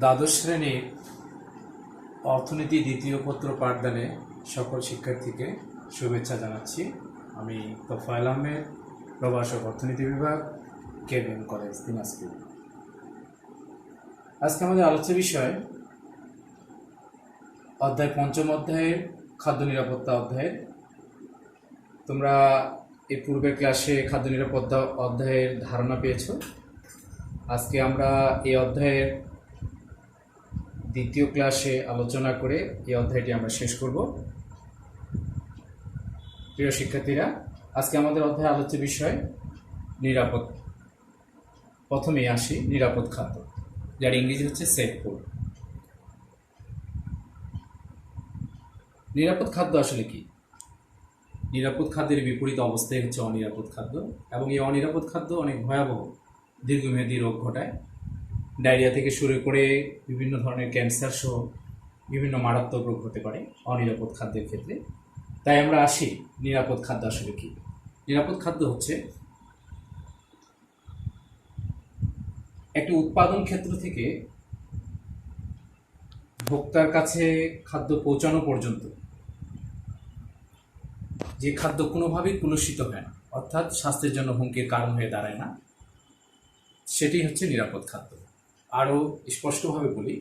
দ্বাদশ শ্রেণীর অর্থনীতি দ্বিতীয় পত্র পাঠদানে সকল শিক্ষার্থীকে শুভেচ্ছা জানাচ্ছি। আমি তোফায়েল আহমেদ, প্রভাষক, অর্থনীতি বিভাগ, কেবিএম কলেজ, দিনাজপুর। আজকে আমাদের আলোচ্য বিষয় অধ্যায় পঞ্চম অধ্যায়ের খাদ্য নিরাপত্তা অধ্যায়ের। তোমরা এই পূর্বের ক্লাসে খাদ্য নিরাপত্তা অধ্যায়ের ধারণা পেয়েছ। আজকে আমরা এই অধ্যায়ের দ্বিতীয় ক্লাসে আলোচনা করে এই অধ্যায়টি আমরা শেষ করব। প্রিয় শিক্ষার্থীরা, আজকে আমাদের অধ্যায় আলোচ্য বিষয় নিরাপদ। প্রথমেই আসি নিরাপদ খাদ্য, যার ইংরেজি হচ্ছে সেফ ফুড। নিরাপদ খাদ্য আসলে কি? নিরাপদ খাদ্যের বিপরীত অবস্থায় হচ্ছে অনিরাপদ খাদ্য, এবং এই অনিরাপদ খাদ্য অনেক ভয়াবহ দীর্ঘমেয়াদী রোগ ঘটায়। ডায়রিয়া থেকে শুরু করে বিভিন্ন ধরনের ক্যান্সার সহ বিভিন্ন মারাত্মক রোগ হতে পারে অনিরাপদ খাদ্যের ক্ষেত্রে। তাই আমরা আসি নিরাপদ খাদ্য আসলে কি। নিরাপদ খাদ্য হচ্ছে একটি উৎপাদন ক্ষেত্র থেকে ভোক্তার কাছে খাদ্য পৌঁছানো পর্যন্ত যে খাদ্য কোনোভাবেই কলুষিত হয় না, অর্থাৎ স্বাস্থ্যের জন্য হুমকির কারণ হয়ে দাঁড়ায় না, সেটি হচ্ছে নিরাপদ খাদ্য। আরও স্পষ্টভাবে বলি,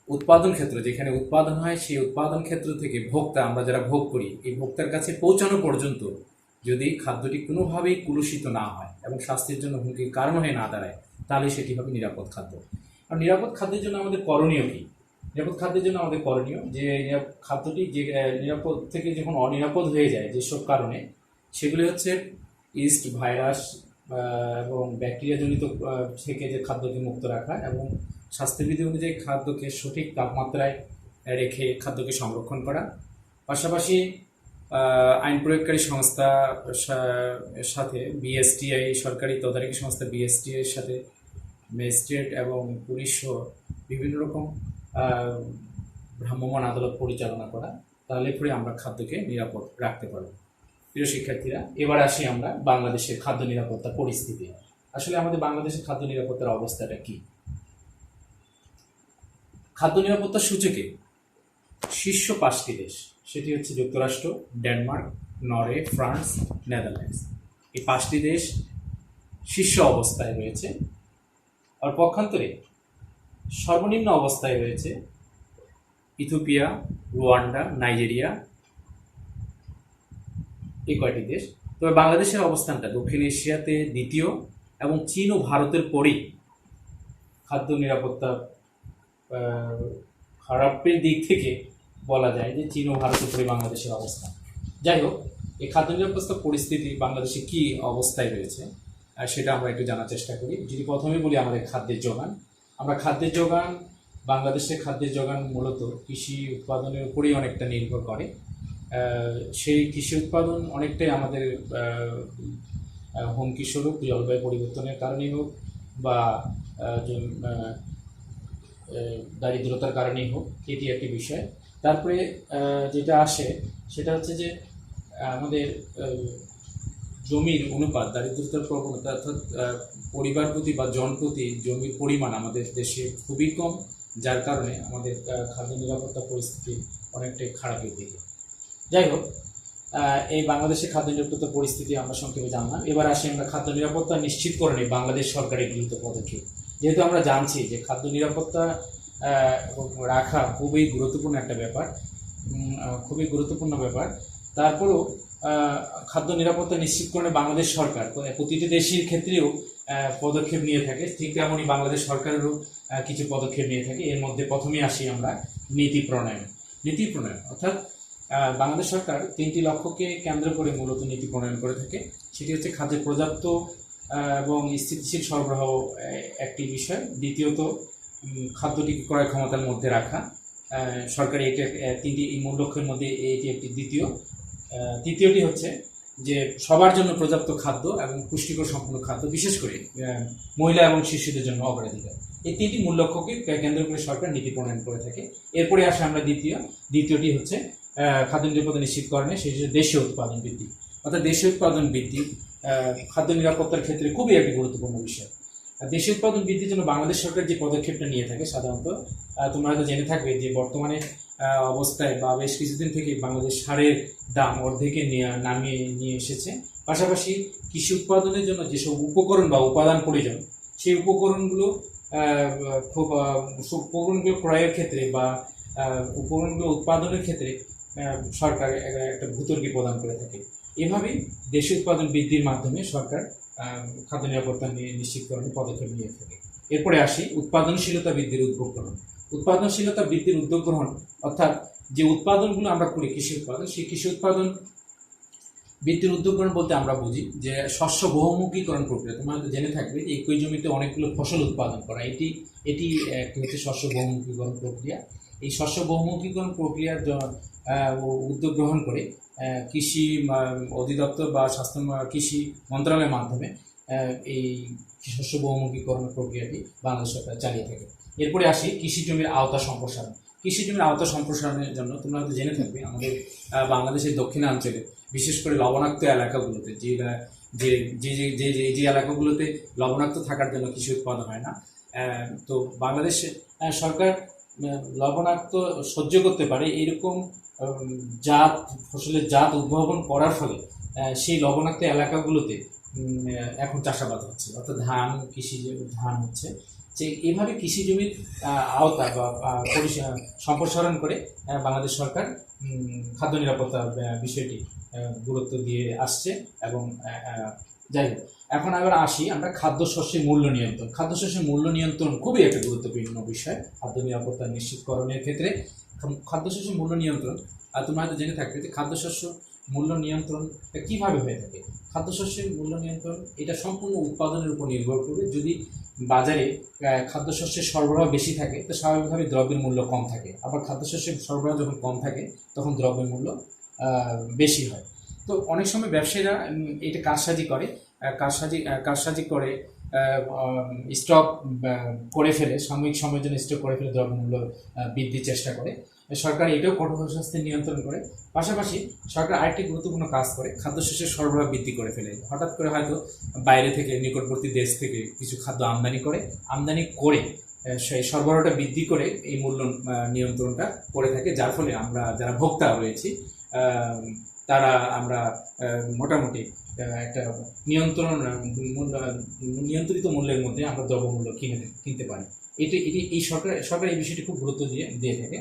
উৎপাদন ক্ষেত্র, যেখানে উৎপাদন হয় সেই উৎপাদন ক্ষেত্র থেকে ভোক্তা, আমরা যারা ভোগ করি, এই ভোক্তার কাছে পৌঁছানো পর্যন্ত যদি খাদ্যটি কোনোভাবেই কলুষিত না হয় এবং স্বাস্থ্যের জন্য হুমকির কারণ হয়ে না দাঁড়ায়, তাহলে সেটি হবে নিরাপদ খাদ্য। আর নিরাপদ খাদ্যের জন্য আমাদের করণীয় কী? নিরাপদ খাদ্যের জন্য আমাদের করণীয় যে খাদ্যটি যে নিরাপদ থেকে যখন অনিরাপদ হয়ে যায় যেসব কারণে, সেগুলি হচ্ছে ইস্ট, ভাইরাস এবং ব্যাকটেরিয়াজনিত থেকে যে খাদ্যকে মুক্ত রাখা, এবং স্বাস্থ্যবিধি অনুযায়ী খাদ্যকে সঠিক তাপমাত্রায় রেখে খাদ্যকে সংরক্ষণ করা। পাশাপাশি আইন প্রয়োগকারী সংস্থা সাথে বিএসটিআই, সরকারি তদারকি সংস্থা বিএসটিআইয়ের সাথে ম্যাজিস্ট্রেট এবং পুলিশ সহ বিভিন্ন রকম ভ্রাম্যমাণ আদালত পরিচালনা করা, তাহলে পরে আমরা খাদ্যকে নিরাপদ রাখতে পারব। প্রিয় শিক্ষার্থীরা, এবার আসি আমরা বাংলাদেশের খাদ্য নিরাপত্তা পরিস্থিতি। আসলে আমাদের বাংলাদেশের খাদ্য নিরাপত্তার অবস্থাটা কি? খাদ্য নিরাপত্তার সূচকে শীর্ষ 5টি দেশ, সেটি হচ্ছে যুক্তরাষ্ট্র, ডেনমার্ক, নরওয়ে, ফ্রান্স, নেদারল্যান্ডস। এই 5টি দেশ শীর্ষ অবস্থায় রয়েছে। আর পক্ষান্তরে সর্বনিম্ন অবস্থায় রয়েছে ইথিওপিয়া, রুয়ান্ডা, নাইজেরিয়া, এই কয়টি দেশ। তবে বাংলাদেশের অবস্থানটা দক্ষিণ এশিয়াতে দ্বিতীয়, এবং চীন ও ভারতের পরেই খাদ্য নিরাপত্তা খারাপের দিক থেকে বলা যায় যে চীন ও ভারতের পরে বাংলাদেশের অবস্থান। যাই হোক, এই খাদ্য নিরাপত্তা পরিস্থিতি বাংলাদেশে কি অবস্থায় রয়েছে সেটা আমরা একটু জানার চেষ্টা করি। যদি প্রথমে বলি আমাদের খাদ্যের যোগান, আমরা খাদ্যের যোগান, বাংলাদেশের খাদ্যের যোগান মূলত কৃষি উৎপাদনের উপরেই অনেকটা নির্ভর করে। সেই কৃষি উৎপাদন অনেকটাই আমাদের হুমকি স্বরূপ, জলবায়ু পরিবর্তনের কারণেই হোক বা দারিদ্রতার কারণেই হোক, এটি একটি বিষয়। তারপরে যেটা আসে সেটা হচ্ছে যে আমাদের জমির অনুপাত, দারিদ্রতার প্রবণতা, অর্থাৎ পরিবার প্রতি বা জনপ্রতি জমির পরিমাণ আমাদের দেশে খুবই কম, যার কারণে আমাদের খাদ্য নিরাপত্তা পরিস্থিতি অনেকটাই খারাপের দিকে। যাই হোক, এই বাংলাদেশের খাদ্য নিরাপত্তা পরিস্থিতি আমরা সংক্ষেপে জানলাম। এবার আসি আমরা খাদ্য নিরাপত্তা নিশ্চিতকরণে বাংলাদেশ সরকারের গৃহীত পদক্ষেপ। যেহেতু আমরা জানছি যে খাদ্য নিরাপত্তা রাখা খুবই গুরুত্বপূর্ণ একটা ব্যাপার, খুবই গুরুত্বপূর্ণ ব্যাপার, তারপরেও খাদ্য নিরাপত্তা নিশ্চিতকরণে বাংলাদেশ সরকার প্রতিটি দেশের ক্ষেত্রেও পদক্ষেপ নিয়ে থাকে। ঠিক তেমনই বাংলাদেশ সরকারেরও কিছু পদক্ষেপ নিয়ে থাকে। এর মধ্যে প্রথমেই আসি আমরা নীতি প্রণয়ন, অর্থাৎ বাংলাদেশ সরকার 3টি লক্ষ্যকে কেন্দ্র করে মূলত নীতি প্রণয়ন করে থাকে। সেটি হচ্ছে খাদ্যের পর্যাপ্ত এবং স্থিতিশীল সরবরাহ একটি বিষয়, দ্বিতীয়ত খাদ্যটিকে ক্রয় ক্ষমতার মধ্যে রাখা। সরকারি এটা 3টি মূল লক্ষ্যের মধ্যে এটি একটি তৃতীয়টি হচ্ছে যে সবার জন্য পর্যাপ্ত খাদ্য এবং পুষ্টিকর সম্পন্ন খাদ্য, বিশেষ করে মহিলা এবং শিশুদের জন্য অগ্রাধিকার। এই 3টি মূল লক্ষ্যকে কেন্দ্র করে সরকার নীতি প্রণয়ন করে থাকে। এরপরে আসে আমরা দ্বিতীয়টি হচ্ছে খাদ্য নিরাপত্তা নিশ্চিতকরণে, সেই হচ্ছে দেশীয় উৎপাদন বৃদ্ধি। অর্থাৎ দেশীয় উৎপাদন বৃদ্ধি খাদ্য নিরাপত্তার ক্ষেত্রে খুবই একটি গুরুত্বপূর্ণ বিষয়। দেশীয় উৎপাদন বৃদ্ধির জন্য বাংলাদেশ সরকার যে পদক্ষেপটা নিয়ে থাকে সাধারণত তোমরা হয়তো জেনে থাকবে যে বর্তমানে অবস্থায় বা বেশ কিছুদিন থেকে বাংলাদেশ সারের দাম অর্ধেকে নামিয়ে নিয়ে এসেছে। পাশাপাশি কৃষি উৎপাদনের জন্য যেসব উপকরণ বা উপাদান প্রয়োজন সেই উপকরণগুলো ক্রয়ের ক্ষেত্রে বা উপকরণগুলো উৎপাদনের ক্ষেত্রে সরকার একটা ভূতর্কি প্রদান করে থাকে। এভাবেই দেশীয় উৎপাদন বৃদ্ধির মাধ্যমে সরকার খাদ্য নিরাপত্তা নিশ্চিতকরণে পদক্ষেপ নিয়ে থাকে। এরপরে আসি উৎপাদনশীলতা বৃদ্ধির উদ্যোগ গ্রহণ। উৎপাদনশীলতা বৃদ্ধির উদ্যোগ গ্রহণ অর্থাৎ যে উৎপাদনগুলো আমরা করি কৃষি উৎপাদন, সেই কৃষি উৎপাদন বৃদ্ধির উদ্যোগ গ্রহণ বলতে আমরা বুঝি যে শস্য বহুমুখীকরণ প্রক্রিয়া। তোমরা হয়তো জেনে থাকবে যে একই জমিতে অনেকগুলো ফসল উৎপাদন করা, এটি একটি হচ্ছে শস্য বহুমুখীকরণ প্রক্রিয়া। এই শস্য বহুমুখীকরণ প্রক্রিয়ার উদ্যোগ গ্রহণ করে কৃষি অধিদপ্তর বা কৃষি মন্ত্রণালয়ের মাধ্যমে এই শস্য বহুমুখীকরণ প্রক্রিয়াটি বাংলাদেশ সরকার চালিয়ে থাকে। এরপরে আসি কৃষি জমির আওতা সম্প্রসারণ। কৃষি জমির আওতা সম্প্রসারণের জন্য তোমরা হয়তো জেনে থাকবে আমাদের বাংলাদেশের দক্ষিণাঞ্চলে বিশেষ করে লবণাক্ত এলাকাগুলোতে যে এলাকাগুলোতে লবণাক্ত থাকার জন্য কৃষি উৎপাদন হয় না, তো বাংলাদেশ সরকার লবণাক্ত সহ্য করতে পারে এরকম ফসলের জাত উদ্ভাবন করার ফলে সেই লবণাক্ত এলাকাগুলোতে এখন চাষাবাদ হচ্ছে, অর্থাৎ ধান হচ্ছে। যে এভাবে কৃষি জমির আওতা বা সম্প্রসারণ করে বাংলাদেশ সরকার খাদ্য নিরাপত্তা বিষয়টি গুরুত্ব দিয়ে আসছে। এবং যাই হোক, এখন আবার আসি আমরা খাদ্যশস্যের মূল্য নিয়ন্ত্রণ। খাদ্যশস্যের মূল্য নিয়ন্ত্রণ খুবই একটা গুরুত্বপূর্ণ বিষয় খাদ্য নিরাপত্তা নিশ্চিতকরণের ক্ষেত্রে। খাদ্যশস্যের মূল্য নিয়ন্ত্রণ তোমরা হয়তো জেনে থাকবে যে খাদ্যশস্য মূল্য নিয়ন্ত্রণটা কীভাবে হয়ে থাকে। খাদ্যশস্যের মূল্য নিয়ন্ত্রণ এটা সম্পূর্ণ উৎপাদনের উপর নির্ভর করবে। যদি বাজারে খাদ্যশস্যের সরবরাহ বেশি থাকে তো স্বাভাবিকভাবে দ্রব্যের মূল্য কম থাকে, আবার খাদ্যশস্যের সরবরাহ যখন কম থাকে তখন দ্রব্যের মূল্য বেশি হয়। তো অনেক সময় ব্যবসায়ীরা এটা কারসাজি করে স্টক করে ফেলে, সাময়িক সময়ের জন্য স্টক করে ফেলে দ্রব্যমূল্য বৃদ্ধির চেষ্টা করে। সরকার এটাও কঠোর শাস্তি নিয়ন্ত্রণ করে। পাশাপাশি সরকার আরেকটি গুরুত্বপূর্ণ কাজ করে, খাদ্যশস্যের সরবরাহ বৃদ্ধি করে ফেলে। হঠাৎ করে হয়তো বাইরে থেকে নিকটবর্তী দেশ থেকে কিছু খাদ্য আমদানি করে সেই সরবরাহটা বৃদ্ধি করে এই মূল্য নিয়ন্ত্রণটা করে থাকে, যার ফলে আমরা যারা ভোক্তা রয়েছি তারা আমরা মোটামুটি একটা নিয়ন্ত্রিত মূল্যের মধ্যে আমরা দ্রব্যমূল্য কিনতে পারি। এই সরকার এই বিষয়টি খুব গুরুত্ব দিয়ে থাকে।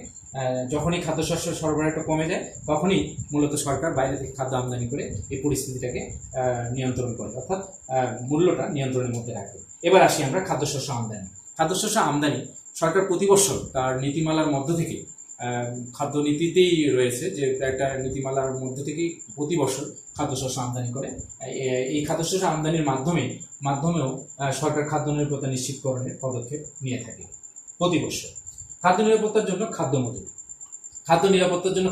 যখনই খাদ্যশস্য সরবরাহটা কমে যায় তখনই মূলত সরকার বাইরে থেকে খাদ্য আমদানি করে এই পরিস্থিতিটাকে নিয়ন্ত্রণ করে, অর্থাৎ মূল্যটা নিয়ন্ত্রণের মধ্যে রাখে। এবার আসি আমরা খাদ্যশস্য আমদানি। সরকার প্রতি বছর তার নীতিমালার মধ্য থেকে খাদ্য নীতিতেই রয়েছে যে একটা নীতিমালার মধ্যে থেকেই প্রতি বছর খাদ্যশস্য আমদানি করে। এই খাদ্যশস্য আমদানির মাধ্যমেও সরকার খাদ্য নিরাপত্তা নিশ্চিতকরণের পদক্ষেপ নিয়ে থাকে প্রতি বছর। খাদ্য নিরাপত্তার জন্য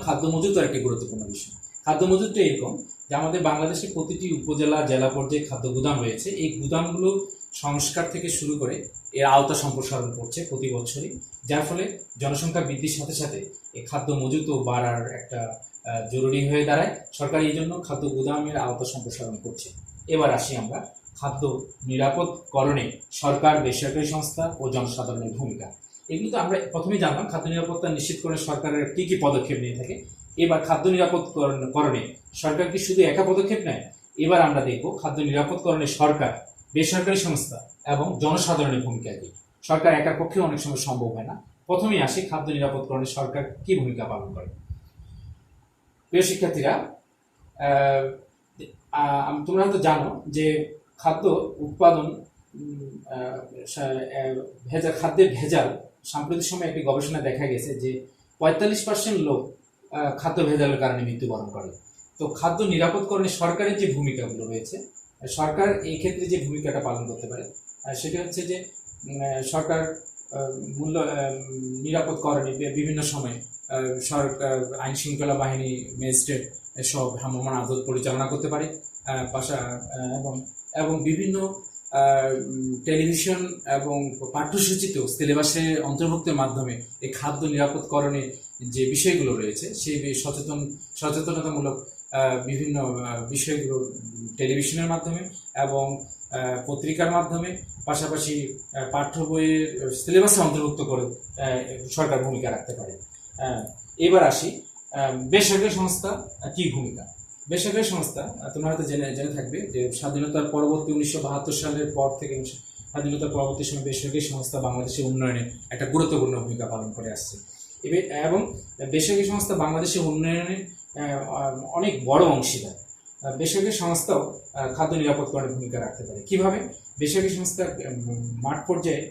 খাদ্য মজুত একটি গুরুত্বপূর্ণ বিষয়। খাদ্য মজুতটা এরকম যে আমাদের বাংলাদেশের প্রতিটি উপজেলা জেলা পর্যায়ে খাদ্য গুদাম রয়েছে। এই গুদামগুলো সংস্কার থেকে শুরু করে এর আওতা সম্প্রসারণ করছে প্রতি বছরই, যার ফলে জনসংখ্যা বৃদ্ধির সাথে সাথে এই খাদ্য মজুতও বাড়ার একটা জরুরি হয়ে দাঁড়ায়। সরকার এই জন্য খাদ্য গুদামের আওতা সম্প্রসারণ করছে। এবার আসি আমরা খাদ্য নিরাপদকরণে সরকার, বেসরকারি সংস্থা ও জনসাধারণের ভূমিকা। এগুলো তো আমরা প্রথমেই জানলাম খাদ্য নিরাপত্তা নিশ্চিতকরণে সরকারের কী কী পদক্ষেপ নিয়ে থাকে। এবার খাদ্য নিরাপদকরণে সরকার কি শুধু একা পদক্ষেপ নেয়? এবার আমরা দেখব খাদ্য নিরাপদকরণে সরকার, বেসরকারি সংস্থা এবং জনসাধারণের ভূমিকা কি। সরকার একার পক্ষে অনেক সময় সম্ভব হয় না। প্রথমেই আসি খাদ্য নিরাপদকরণে সরকার কি ভূমিকা পালন করে। প্রিয় শিক্ষার্থীরা, তোমরা হয়তো জানো যে খাদ্য উৎপাদন খাদ্যের ভেজাল, সাম্প্রতিক সময়ে একটি গবেষণায় দেখা গেছে যে 45% লোক খাদ্য ভেজালের কারণে মৃত্যুবরণ করে। তো খাদ্য নিরাপদকরণে সরকারের যে ভূমিকাগুলো রয়েছে, সরকার এই ক্ষেত্রে যে ভূমিকাটা পালন করতে পারে সেটা হচ্ছে যে সরকার মূল্য নিরাপদকরণে বিভিন্ন সময় সরকার আইন শৃঙ্খলা বাহিনী, ম্যাজিস্ট্রেট সব ভ্রাম্যমাণ আদালত পরিচালনা করতে পারে। এবং বিভিন্ন টেলিভিশন এবং পাঠ্যসূচিতেও সিলেবাসে অন্তর্ভুক্তের মাধ্যমে এই খাদ্য নিরাপদকরণে যে বিষয়গুলো রয়েছে সেই সচেতনতামূলক বিভিন্ন বিষয়গুলো টেলিভিশনের মাধ্যমে এবং পত্রিকার মাধ্যমে, পাশাপাশি পাঠ্য বইয়ের সিলেবাসে অন্তর্ভুক্ত করে সরকার ভূমিকা রাখতে পারে। এবার আসি বেসরকারি সংস্থা কি ভূমিকা। বেসরকারি সংস্থা তোমরা হয়তো জেনে থাকবে যে স্বাধীনতার পরবর্তী 1972 সালের পর থেকে স্বাধীনতার পরবর্তী সময় বেসরকারি সংস্থা বাংলাদেশের উন্নয়নে একটা গুরুত্বপূর্ণ ভূমিকা পালন করে আসছে এবং বেসরকারি সংস্থা বাংলাদেশের উন্নয়নে অনেক বড় অংশীদার। বেসরকারি সংস্থাও খাদ্য নিরাপদকরণের ভূমিকা রাখতে পারে। কিভাবে? বেসরকারি সংস্থা মাঠ পর্যায়ে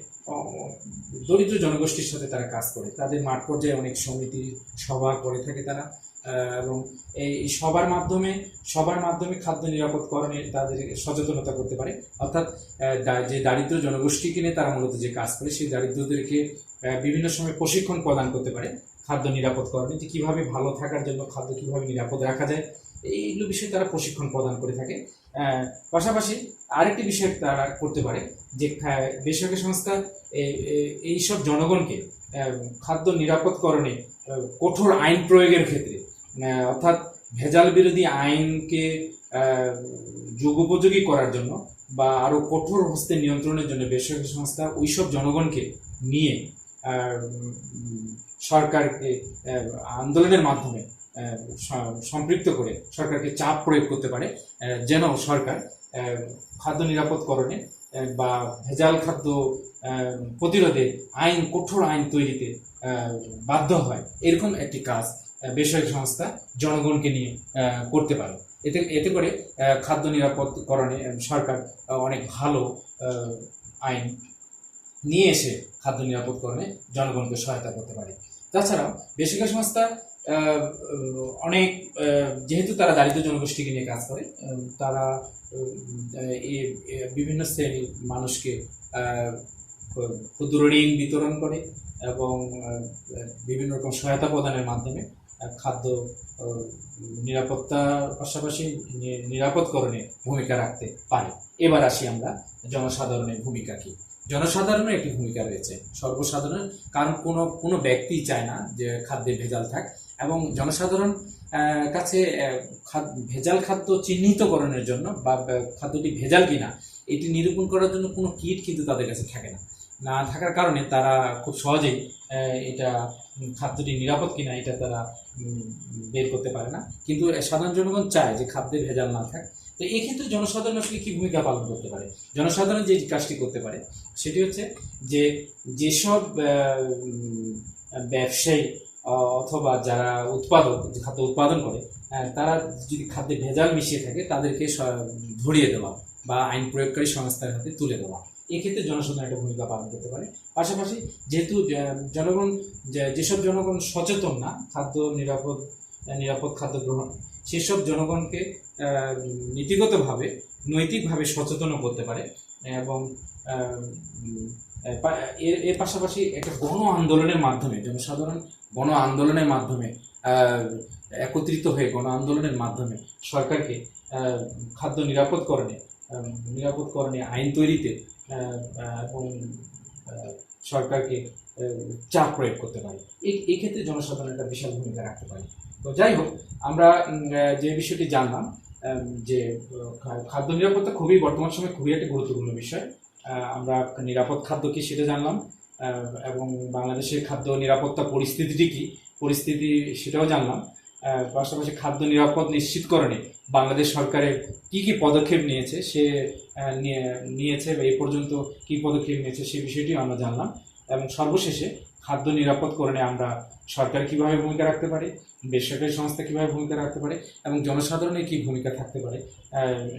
দরিদ্র জনগোষ্ঠীর সাথে তারা কাজ করে, তাদের মাঠ পর্যায়ে অনেক সমিতি সভা করে থাকে তারা, এবং এই সবার মাধ্যমে খাদ্য নিরাপদকরণে তাদের সচেতনতা করতে পারে। অর্থাৎ যে দারিদ্র জনগোষ্ঠীকে নিয়ে তারা মূলত যে কাজ করে, সেই দারিদ্রদেরকে বিভিন্ন সময় প্রশিক্ষণ প্রদান করতে পারে খাদ্য নিরাপদকরণে, যে কীভাবে ভালো থাকার জন্য খাদ্য কীভাবে নিরাপদ রাখা যায়, এইগুলো বিষয়ে তারা প্রশিক্ষণ প্রদান করে থাকে। পাশাপাশি আরেকটি বিষয় তারা করতে পারে যে বেসরকারি সংস্থা এইসব জনগণকে খাদ্য নিরাপদকরণে কঠোর আইন প্রয়োগের ক্ষেত্রে, অর্থাৎ ভেজাল বিরোধী আইনকে যুগোপযোগী করার জন্য বা আরও কঠোর হস্তে নিয়ন্ত্রণের জন্য বেসরকারি সংস্থা ওইসব জনগণকে নিয়ে সরকারকে আন্দোলনের মাধ্যমে সম্পৃক্ত করে সরকারকে চাপ প্রয়োগ করতে পারে, যেন সরকার খাদ্য নিরাপদকরণে বা ভেজাল খাদ্য প্রতিরোধে কঠোর আইন তৈরিতে বাধ্য হয়। এরকম একটি কাজ বেসরকারি সংস্থা জনগণকে নিয়ে করতে পারে। এতে করে খাদ্য নিরাপদকরণে সরকার অনেক ভালো আইন নিয়ে এসে খাদ্য নিরাপদকরণে জনগণকে সহায়তা করতে পারে। তাছাড়াও বেসরকারি সংস্থা অনেক, যেহেতু তারা দারিদ্র জনগোষ্ঠীকে নিয়ে কাজ করে, তারা বিভিন্ন শ্রেণীর মানুষকে ক্ষুদ্র ঋণ বিতরণ করে এবং বিভিন্ন রকম সহায়তা প্রদানের মাধ্যমে খাদ্য নিরাপত্তার পাশাপাশি নিরাপদকরণে ভূমিকা রাখতে পারে। এবার আসি আমরা জনসাধারণের ভূমিকা কি। জনসাধারণের একটি ভূমিকা রয়েছে, সর্বসাধারণ, কারণ কোনো ব্যক্তি চায় না যে খাদ্যে ভেজাল থাক, এবং জনসাধারণ কাছে ভেজাল খাদ্য চিহ্নিতকরণের জন্য বা খাদ্যটি ভেজাল কিনা এটি নিরূপণ করার জন্য কোনো কিট কিন্তু তাদের কাছে থাকে না থাকার কারণে তারা খুব সহজেই এটা খাদ্যটি নিরাপদ কিনা এটা তারা বের করতে পারে না। কিন্তু সাধারণ জনগণ চায় যে খাদ্যে ভেজাল না থাক। তো এক্ষেত্রে জনসাধারণ আসলে কী ভূমিকা পালন করতে পারে? জনসাধারণ যে কাজটি করতে পারে সেটি হচ্ছে যে যেসব ব্যবসায়ী অথবা যারা খাদ্য উৎপাদন করে, তারা যদি খাদ্যে ভেজাল মিশিয়ে থাকে তাদেরকে ধরিয়ে দেওয়া বা আইন প্রয়োগকারী সংস্থার হাতে তুলে দেওয়া, এক্ষেত্রে জনসাধারণ একটা ভূমিকা পালন করতে পারে। পাশাপাশি যেহেতু যেসব জনগণ সচেতন না খাদ্য নিরাপদ খাদ্য গ্রহণ, সেসব জনগণকে নীতিগতভাবে নৈতিকভাবে সচেতনও করতে পারে, এবং এর পাশাপাশি একটা গণ আন্দোলনের মাধ্যমে জনসাধারণ একত্রিত হয়ে গণ আন্দোলনের মাধ্যমে সরকারকে খাদ্য নিরাপদকরণে আইন তৈরিতে এবং সরকারকে চাপ প্রয়োগ করতে পারে। এই ক্ষেত্রে জনসাধারণ একটা বিশাল ভূমিকা রাখতে পারে। তো যাই হোক, আমরা যে বিষয়টি জানলাম যে খাদ্য নিরাপত্তা বর্তমান সময়ে খুবই একটা গুরুত্বপূর্ণ বিষয়। আমরা নিরাপদ খাদ্য কি সেটা জানলাম, এবং বাংলাদেশের খাদ্য নিরাপত্তা পরিস্থিতি সেটাও জানলাম। পাশাপাশি খাদ্য নিরাপদ নিশ্চিতকরণে বাংলাদেশ সরকারের কি পদক্ষেপ নিয়েছে বা এই পর্যন্ত কি পদক্ষেপ নিয়েছে সেই বিষয়টি আমরা জানলাম। এবং সর্বশেষে খাদ্য নিরাপদকরণে আমরা সরকার কিভাবে ভূমিকা রাখতে পারে, বেসরকারি সংস্থা কিভাবে ভূমিকা রাখতে পারে, এবং জনসাধারণের কি ভূমিকা থাকতে পারে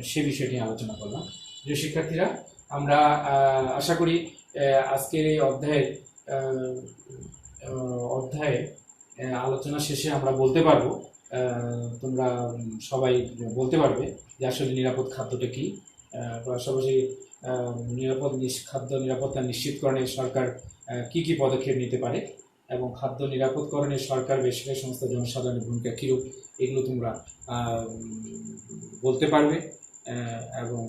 সে বিষয়টি আলোচনা করলাম। প্রিয় শিক্ষার্থীরা, আমরা আশা করি আজকের এই অধ্যায়ে আলোচনা শেষে আমরা বলতে পারবো, তোমরা সবাই বলতে পারবে যে আসলে নিরাপদ খাদ্যটা কি। পাশাপাশি খাদ্য নিরাপত্তা নিশ্চিতকরণে সরকার কি পদক্ষেপ নিতে পারে, এবং খাদ্য নিরাপদকরণে সরকার, বেসরকারি সংস্থা, জনসাধারণের ভূমিকা কীরূপ, এগুলো তোমরা বলতে পারবে এবং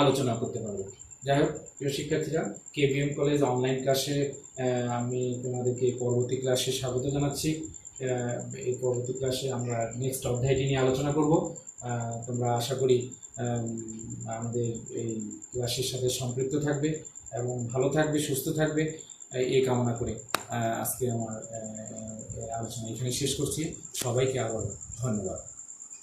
আলোচনা করতে পারবে। যাই হোক, প্রিয় শিক্ষার্থীরা, কেবিএম কলেজ অনলাইন ক্লাসে আমি তোমাদেরকে পরবর্তী ক্লাসে স্বাগত জানাচ্ছি। এই পরবর্তী ক্লাসে আমরা নেক্সট অধ্যায়টি নিয়ে আলোচনা করব। তোমরা আশা করি আমাদের এই ক্লাসের সাথে সম্পৃক্ত থাকবে এবং ভালো থাকবে, সুস্থ থাকবে, এই কামনা করে আজকে আমার আলোচনা এখানে শেষ করছি। সবাইকে আবার ধন্যবাদ।